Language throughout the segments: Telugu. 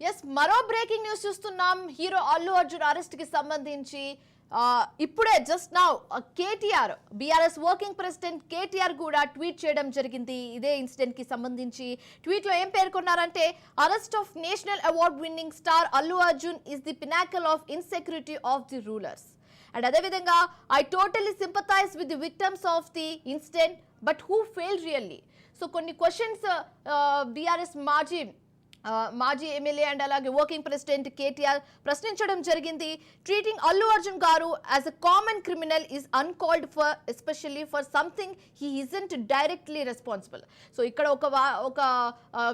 ఎస్, మరో బ్రేకింగ్ న్యూస్ చూస్తున్నాం. హీరో అల్లు అర్జున్ అరెస్ట్ కి సంబంధించి ఇప్పుడే just now KTR, BRS working president KTR కూడా ట్వీట్ చేయడం జరిగింది. ఇదే ఇన్సిడెంట్ కి సంబంధించి ట్వీట్ లో ఏం పేర్కొన్నారంటే, arrest of national award winning star Allu Arjun is the pinnacle of insecurity of the rulers. And అదేవిధంగా, I totally sympathise with the victims of the incident but who fail really. So కొన్ని క్వశ్చన్స్ బీఆర్ఎస్ మాజీ ఎమ్మెల్యే అండ్ అలాగే వర్కింగ్ ప్రెసిడెంట్ కేటీఆర్ ప్రశ్నించడం జరిగింది. Treating Allu Arjun garu as a common criminal is uncalled for, especially for something he isn't directly responsible. So ఇక్కడ ఒక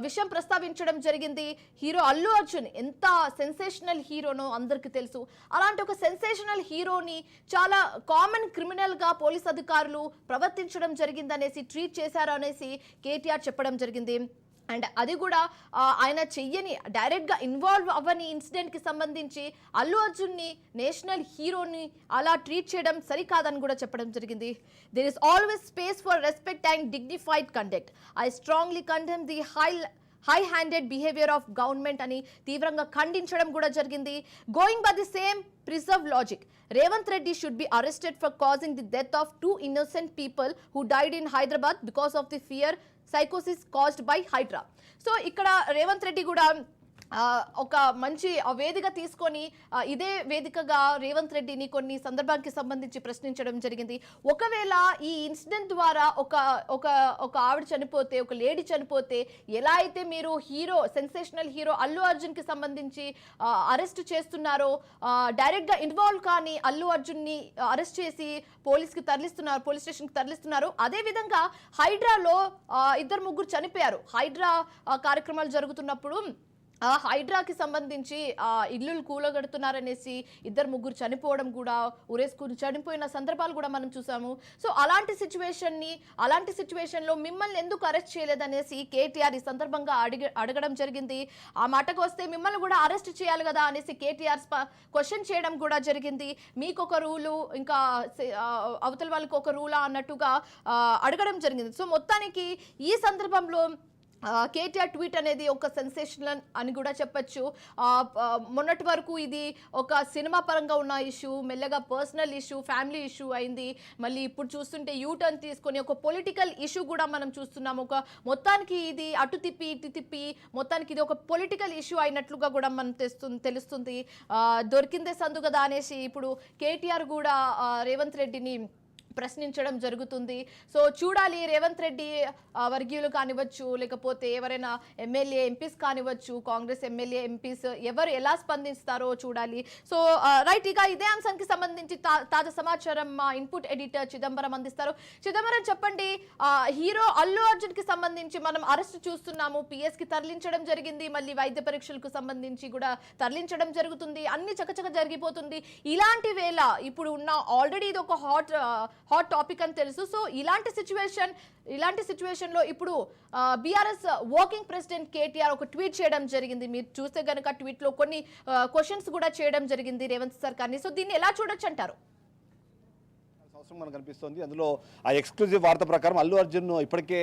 విషయం ప్రస్తావించడం జరిగింది. హీరో అల్లు అర్జున్ ఎంత సెన్సేషనల్ హీరోనో అందరికీ తెలుసు. అలాంటి ఒక సెన్సేషనల్ హీరోని చాలా కామన్ క్రిమినల్గా పోలీస్ అధికారులు ప్రవర్తించడం జరిగిందనేసి ట్వీట్ చేశారు అనేసి కేటీఆర్ చెప్పడం జరిగింది. అండ్ అది కూడా ఆయన చెయ్యని, డైరెక్ట్గా ఇన్వాల్వ్ అవ్వని ఇన్సిడెంట్కి సంబంధించి అల్లు అర్జున్ని నేషనల్ హీరోని అలా ట్రీట్ చేయడం సరికాదని కూడా చెప్పడం జరిగింది. There is always space for respect and dignified conduct. I strongly condemn the high handed behaviour of government అని తీవ్రంగా ఖండించడం కూడా జరిగింది. Going by the same preserve logic, Revanth Reddy should be arrested for causing the death of 2 innocent people who died in Hyderabad because of the fear psychosis caused by Hydra. So ఇక్కడ రేవంత్ రెడ్డి కూడా ఒక మంచి వేదిక తీసుకొని ఇదే వేదికగా రేవంత్ రెడ్డిని కొన్ని సందర్భానికి సంబంధించి ప్రశ్నించడం జరిగింది. ఒకవేళ ఈ ఇన్సిడెంట్ ద్వారా ఒక ఆవిడ చనిపోతే, ఒక లేడీ చనిపోతే, ఎలా అయితే మీరు సెన్సేషనల్ హీరో అల్లు అర్జున్కి సంబంధించి అరెస్ట్ చేస్తున్నారో, డైరెక్ట్గా ఇన్వాల్వ్ కానీ అల్లు అర్జున్ని అరెస్ట్ చేసి పోలీస్ స్టేషన్కి తరలిస్తున్నారు, అదేవిధంగా హైడ్రాలో 2-3 చనిపోయారు. హైడ్రా కార్యక్రమాలు జరుగుతున్నప్పుడు హైడ్రాకి సంబంధించి ఇల్లులు కూలగడుతున్నారనేసి 2-3 చనిపోవడం కూడా, ఉరేసుకుని చనిపోయిన సందర్భాలు కూడా మనం చూసాము. సో అలాంటి సిచ్యువేషన్లో మిమ్మల్ని ఎందుకు అరెస్ట్ చేయలేదనేసి కేటీఆర్ ఈ సందర్భంగా అడగడం జరిగింది. ఆ మాటకు వస్తే మిమ్మల్ని కూడా అరెస్ట్ చేయాలి కదా అనేసి కేటీఆర్ క్వశ్చన్ చేయడం కూడా జరిగింది. మీకు ఒక రూలు, ఇంకా అవతల వాళ్ళకి ఒక రూలా అన్నట్టుగా అడగడం జరిగింది. సో మొత్తానికి ఈ సందర్భంలో కేటీఆర్ ట్వీట్ అనేది ఒక సెన్సేషనల్ అని కూడా చెప్పచ్చు. మొన్నటి వరకు ఇది ఒక సినిమా పరంగా ఉన్న ఇష్యూ మెల్లగా పర్సనల్ ఇష్యూ, ఫ్యామిలీ ఇష్యూ అయింది. మళ్ళీ ఇప్పుడు చూస్తుంటే యూటర్న్ తీసుకొని ఒక పొలిటికల్ ఇష్యూ కూడా మనం చూస్తున్నాము. మొత్తానికి ఇది అటు తిప్పి ఇటు తిప్పి మొత్తానికి ఇది ఒక పొలిటికల్ ఇష్యూ అయినట్లుగా కూడా మనం తెలుస్తుంది. దొరికిందే సందు కదా అనేసి ఇప్పుడు కేటీఆర్ కూడా రేవంత్ రెడ్డిని ప్రశ్నించడం జరుగుతుంది. సో చూడాలి, రేవంత్ రెడ్డి వర్గీయులు కానివచ్చు, లేకపోతే ఎవరైనా ఎమ్మెల్యే ఎంపీస్ కానివచ్చు, కాంగ్రెస్ ఎమ్మెల్యే ఎంపీస్ ఎవరు ఎలా స్పందిస్తారో చూడాలి. సో రైట్, ఇక ఇదే అంశానికి సంబంధించి తాజా సమాచారం మా ఇన్పుట్ ఎడిటర్ చిదంబరం అందిస్తారు. చిదంబరం, చెప్పండి, హీరో అల్లు అర్జున్ కి సంబంధించి మనం అరెస్ట్ చూస్తున్నాము, పిఎస్ కి తరలించడం జరిగింది, మళ్ళీ వైద్య పరీక్షలకు సంబంధించి కూడా తరలించడం జరుగుతుంది, అన్ని చకచక జరిగిపోతుంది. ఇలాంటి వేళ ఇప్పుడు ఉన్న ఆల్రెడీ ఇది ఒక హాట్ టాపిక్ అని తెలుసు. సో ఇలాంటి సిచ్యువేషన్ లో ఇప్పుడు బీఆర్ఎస్ వర్కింగ్ ప్రెసిడెంట్ కేటీఆర్ ఒక ట్వీట్ చేయడం జరిగింది. మీరు చూస్తే గనక ట్వీట్ లో కొన్ని క్వశ్చన్స్ కూడా చేయడం జరిగింది రేవంత్ సర్కార్ని. సో దీన్ని ఎలా చూడొచ్చు అంటారు? అవసరం మనకు కనిపిస్తుంది. అందులో ఆ ఎక్స్క్లూజివ్ వార్త ప్రకారం అల్లు అర్జున్ ఇప్పటికే